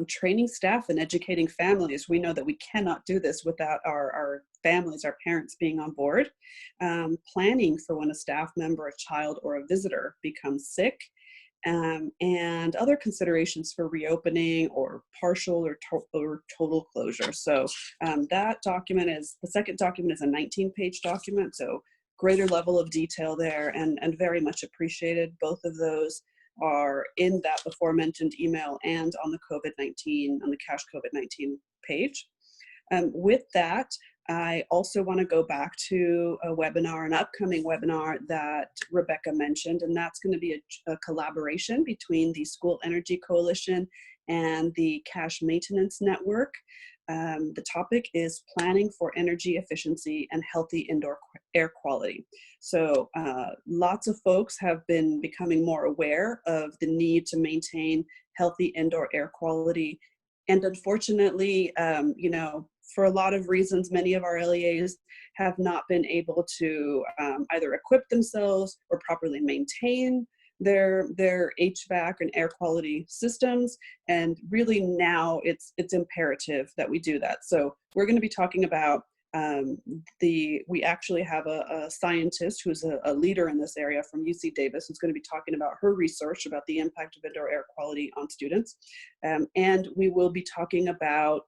Training staff and educating families. We know that we cannot do this without our families, our parents being on board. Planning for when a staff member, a child, or a visitor becomes sick. and other considerations for reopening or partial or total closure. So that document the second document is a 19-page document, so greater level of detail there, and very much appreciated. Both of those are in that before mentioned email and on the CASH COVID-19 page. With that, I also want to go back to a webinar, an upcoming webinar that Rebecca mentioned, and that's going to be a collaboration between the School Energy Coalition and the CASH Maintenance Network. The topic is planning for energy efficiency and healthy indoor air quality. So lots of folks have been becoming more aware of the need to maintain healthy indoor air quality. And unfortunately, you know, for a lot of reasons, many of our LEAs have not been able to either equip themselves or properly maintain their HVAC and air quality systems. And really now it's imperative that we do that. So we're going to be talking about we actually have a scientist who's a leader in this area from UC Davis, who's going to be talking about her research about the impact of indoor air quality on students. And we will be talking about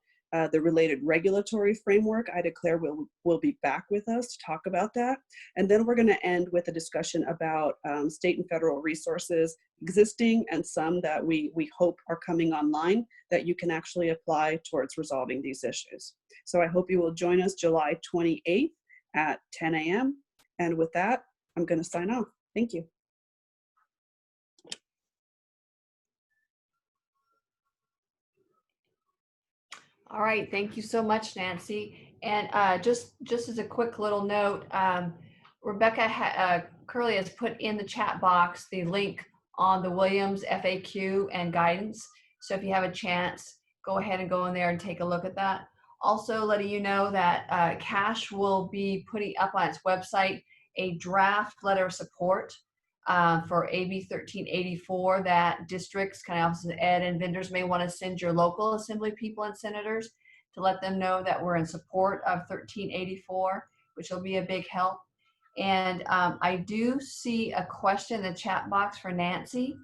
the related regulatory framework. I declare will be back with us to talk about that. And then we're going to end with a discussion about state and federal resources existing and some that we hope are coming online that you can actually apply towards resolving these issues. So I hope you will join us July 28th at 10 a.m. And with that, I'm going to sign off. Thank you. All right, thank you so much, Nancy. And just as a quick little note, Rebecca Curley has put in the chat box the link on the Williams FAQ and guidance. So if you have a chance, go ahead and go in there and take a look at that. Also letting you know that CASH will be putting up on its website a draft letter of support for AB 1384 that districts, kind of offices of ed and vendors may want to send your local assembly people and senators to let them know that we're in support of 1384, which will be a big help. And I do see a question in the chat box for Nancy.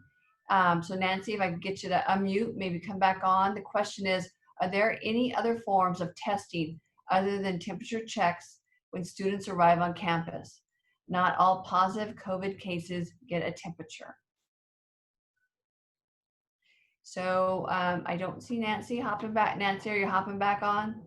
So Nancy, if I could get you to unmute, maybe come back on. The question is, are there any other forms of testing other than temperature checks when students arrive on campus? Not all positive COVID cases get a temperature. So I don't see Nancy hopping back. Nancy, are you hopping back on?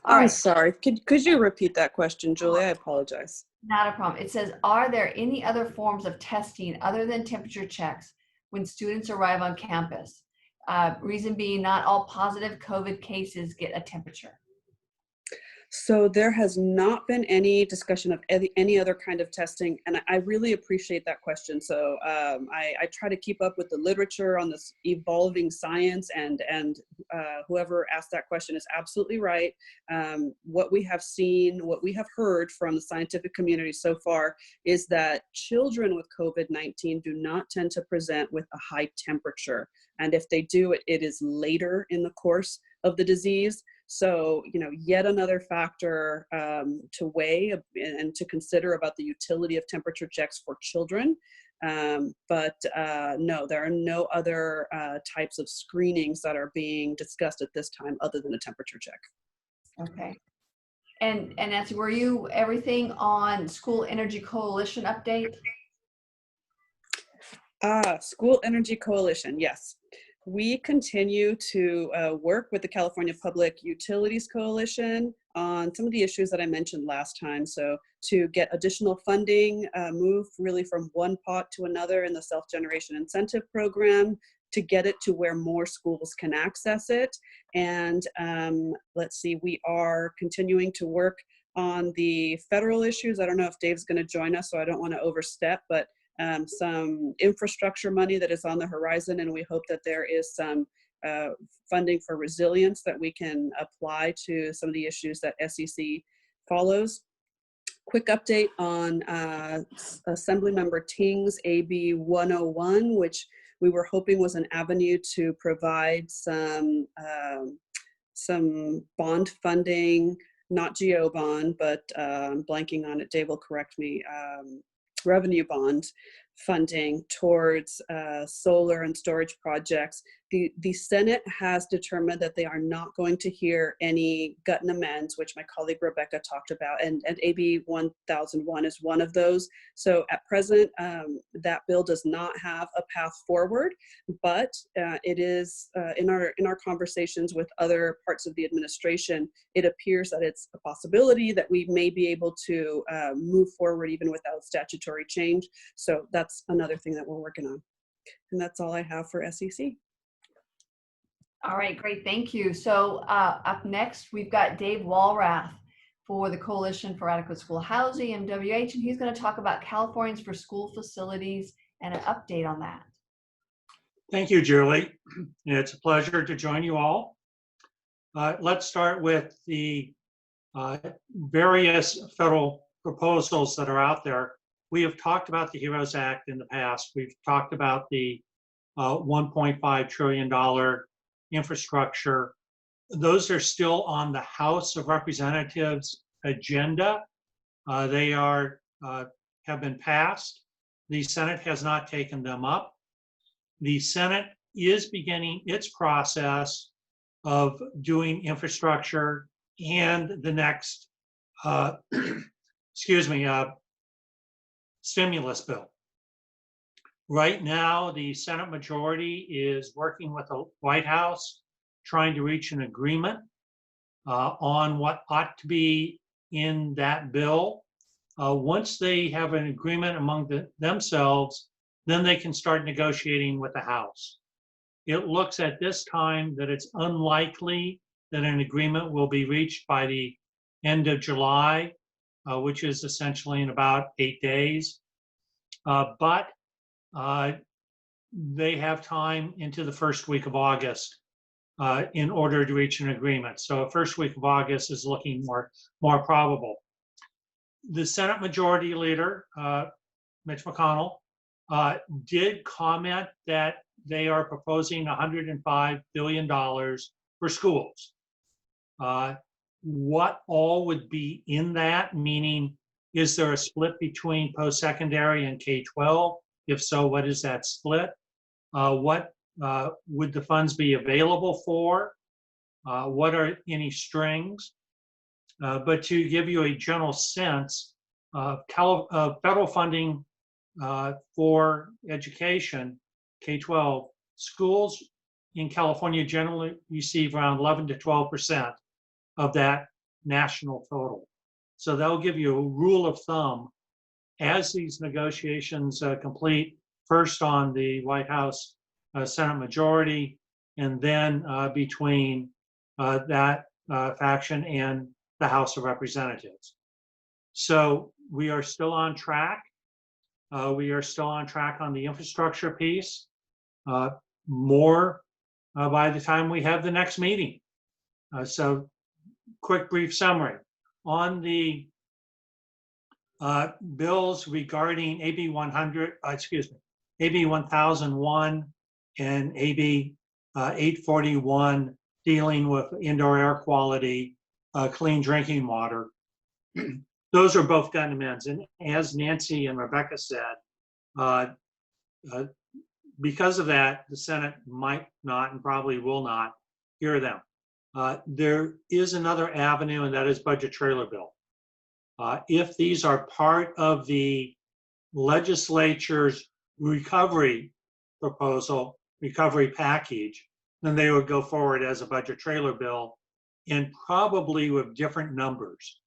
All I'm right. sorry. Could you repeat that question, Julie? I apologize. Not a problem. It says, are there any other forms of testing other than temperature checks when students arrive on campus? Reason being, not all positive COVID cases get a temperature. So there has not been any discussion of any other kind of testing, and I really appreciate that question. So I try to keep up with the literature on this evolving science, and whoever asked that question is absolutely right. What we have seen, what we have heard from the scientific community so far is that children with COVID-19 do not tend to present with a high temperature. And if they do, it is later in the course of the disease. So, you know, yet another factor to weigh and to consider about the utility of temperature checks for children. But no, there are no other types of screenings that are being discussed at this time other than a temperature check. Okay. And Nancy, were you everything on School Energy Coalition update? School Energy Coalition, yes. We continue to work with the California Public Utilities Coalition on some of the issues that I mentioned last time. So to get additional funding, move really from one pot to another in the self-generation incentive program, to get it to where more schools can access it. And let's see, we are continuing to work on the federal issues. I don't know if Dave's going to join us, so I don't want to overstep, but some infrastructure money that is on the horizon, and we hope that there is some funding for resilience that we can apply to some of the issues that SEC follows. Quick update on Assemblymember Ting's AB 101, which we were hoping was an avenue to provide some bond funding, not GO bond, but blanking on it, Dave will correct me, revenue bond funding towards solar and storage projects. The Senate has determined that they are not going to hear any gut and amends, which my colleague Rebecca talked about, and AB 1001 is one of those. So at present, that bill does not have a path forward, but it is in our conversations with other parts of the administration, it appears that it's a possibility that we may be able to move forward even without statutory change. So that's another thing that we're working on. And that's all I have for SEC. All right, great, thank you. So up next, we've got Dave Walrath for the Coalition for Adequate School Housing, MWH, and he's going to talk about Californians for School Facilities and an update on that. Thank you, Julie. It's a pleasure to join you all. Let's start with the various federal proposals that are out there. We have talked about the HEROES Act in the past. We've talked about the $1.5 trillion infrastructure. Those are still on the House of Representatives agenda. They have been passed. The Senate has not taken them up. The Senate is beginning its process of doing infrastructure and the next, stimulus bill. Right now, the Senate majority is working with the White House, trying to reach an agreement on what ought to be in that bill. Once they have an agreement among themselves, then they can start negotiating with the House. It looks at this time that it's unlikely that an agreement will be reached by the end of July, which is essentially in about 8 days. But they have time into the first week of August in order to reach an agreement. So first week of August is looking more probable. The Senate Majority Leader, Mitch McConnell, did comment that they are proposing $105 billion for schools. What all would be in that? Meaning, is there a split between post-secondary and K-12? If so, what is that split? What would the funds be available for? What are any strings? But to give you a general sense, federal funding for education, K-12, schools in California generally receive around 11 to 12% of that national total. So that'll give you a rule of thumb as these negotiations complete, first on the White House Senate majority, and then between that faction and the House of Representatives. So we are still on track. We are still on track on the infrastructure piece. More by the time we have the next meeting. So quick, brief summary. On the bills regarding AB 1001 and AB 841 dealing with indoor air quality, clean drinking water, those are both gut amends. And as Nancy and Rebecca said, because of that, the Senate might not and probably will not hear them. There is another avenue, and that is budget trailer bill. If these are part of the legislature's recovery proposal, recovery package, then they would go forward as a budget trailer bill and probably with different numbers.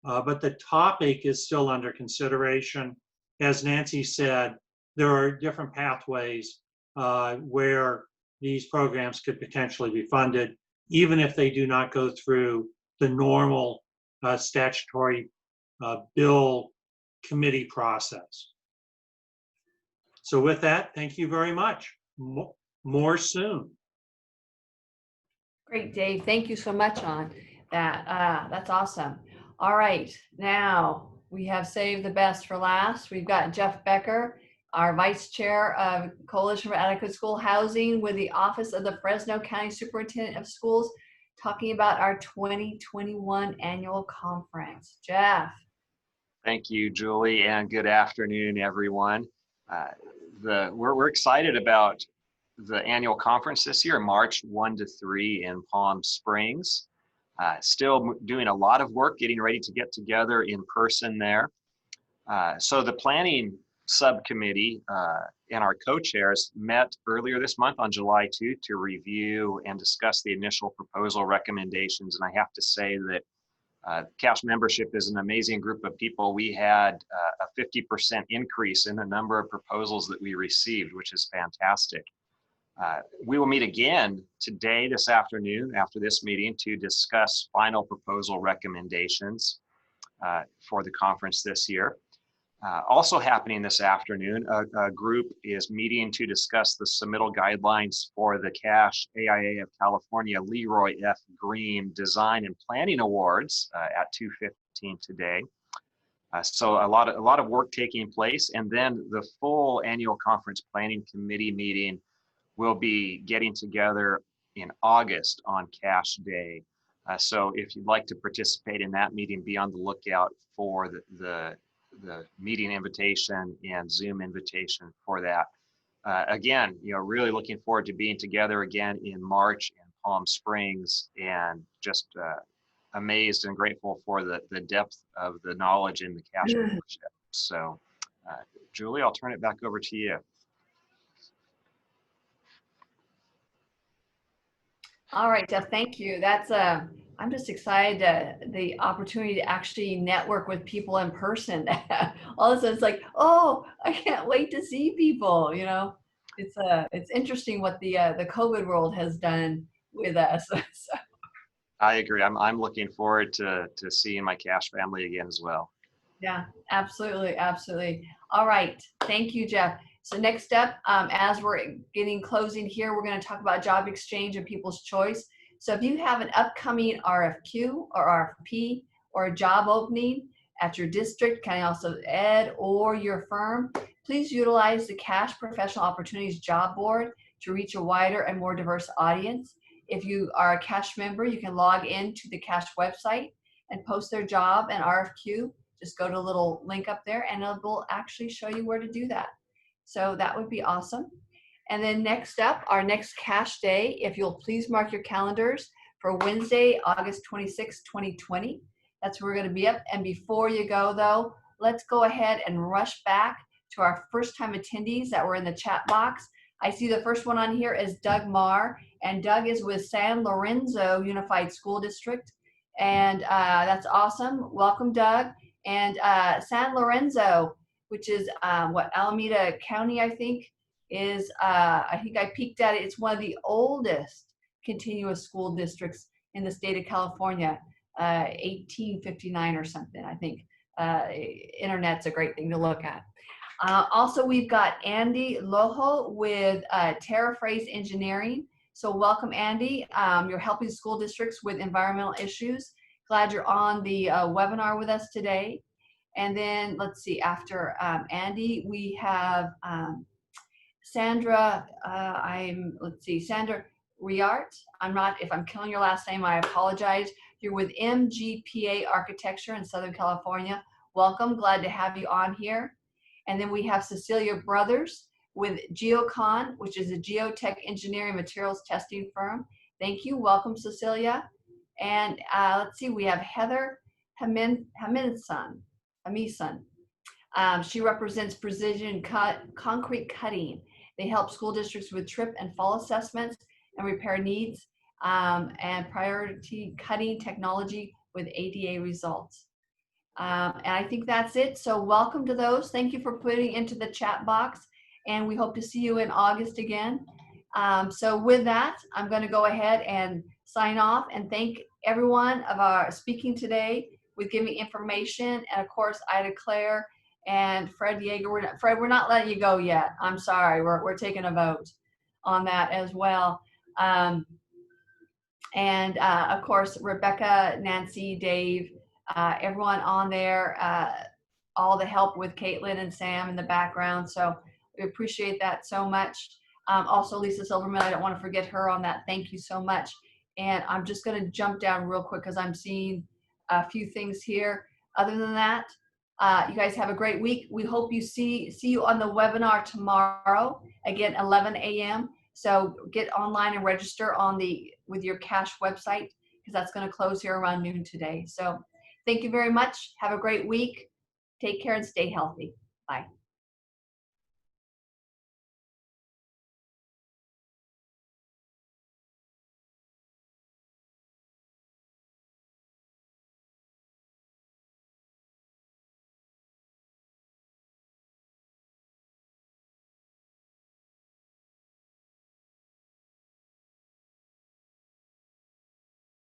But the topic is still under consideration. As Nancy said, there are different pathways where these programs could potentially be funded, even if they do not go through the normal statutory bill committee process. So with that, thank you very much. More soon. Great, Dave. Thank you so much on that. That's awesome. All right, now we have saved the best for last. We've got Jeff Becker, our Vice Chair of Coalition for Adequate School Housing with the Office of the Fresno County Superintendent of Schools, talking about our 2021 annual conference. Jeff. Thank you, Julie, and good afternoon, everyone. Uh, we're excited about the annual conference this year, March 1 to 3 in Palm Springs. Still doing a lot of work getting ready to get together in person there. So the planning subcommittee and our co-chairs met earlier this month on July 2 to review and discuss the initial proposal recommendations. And I have to say that CASH membership is an amazing group of people. We had a 50% increase in the number of proposals that we received, which is fantastic. We will meet again today, this afternoon, after this meeting to discuss final proposal recommendations for the conference this year. Also happening this afternoon, a group is meeting to discuss the submittal guidelines for the CASH AIA of California Leroy F. Green Design and Planning Awards at 2:15 today. So a lot of work taking place, and then the full annual conference planning committee meeting will be getting together in August on CASH Day. So if you'd like to participate in that meeting, be on the lookout for the meeting invitation and Zoom invitation for that. Again, really looking forward to being together again in March in Palm Springs, and just amazed and grateful for the depth of the knowledge in the CASH membership. So, Julie, I'll turn it back over to you. All right, Jeff, thank you. That's I'm just excited the opportunity to actually network with people in person. All of a sudden it's like, oh, I can't wait to see people, It's interesting what the COVID world has done with us. So, I agree. I'm looking forward to seeing my CASH family again as well. yeah, absolutely, absolutely. All right, thank you, Jeff. So next up, as we're getting closing here, we're going to talk about job exchange and people's choice. So if you have an upcoming RFQ or RFP or a job opening at your district, county office of ed, or your firm, please utilize the CASH Professional Opportunities Job Board to reach a wider and more diverse audience. If you are a CASH member, you can log into the CASH website and post their job and RFQ. Just go to a little link up there and it will actually show you where to do that. So that would be awesome. And then next up, our next CASH Day, if you'll please mark your calendars for Wednesday, August 26, 2020. That's where we're going to be up. And before you go, though, let's go ahead and rush back to our first-time attendees that were in the chat box. I see the first one on here is Doug Marr, and Doug is with San Lorenzo Unified School District. And that's awesome. Welcome, Doug. And San Lorenzo, which is Alameda County, I think, is, I think I peeked at it, it's one of the oldest continuous school districts in the state of California, 1859 or something, I think. Internet's a great thing to look at. Also, we've got Andy Loho with Terraphrase Engineering. So welcome, Andy. You're helping school districts with environmental issues. Glad you're on the webinar with us today. And then let's see, after Andy, we have Sandra, Sandra Riart. If I'm killing your last name, I apologize. You're with MGPA Architecture in Southern California. Welcome, glad to have you on here. And then we have Cecilia Brothers with Geocon, which is a geotech engineering materials testing firm. Thank you, welcome, Cecilia. And let's see, we have Heather Hamison. She represents Precision Concrete Cutting. They help school districts with trip and fall assessments and repair needs, and priority cutting technology with ADA results. And I think that's it. So welcome to those. Thank you for putting into the chat box, and we hope to see you in August again. So with that, I'm going to go ahead and sign off and thank everyone of our speaking today with giving information, and of course Ida Claire and Fred Yeager. Fred, we're not letting you go yet. I'm sorry. We're taking a vote on that as well. And of course, Rebecca, Nancy, Dave, everyone on there, all the help with Caitlin and Sam in the background. So we appreciate that so much. Also, Lisa Silverman, I don't want to forget her on that. Thank you so much. And I'm just going to jump down real quick because I'm seeing a few things here. Other than that, You guys have a great week. We hope you see you on the webinar tomorrow, again, 11 a.m. So get online and register with your cash website, because that's going to close here around noon today. So thank you very much. Have a great week. Take care and stay healthy. Bye.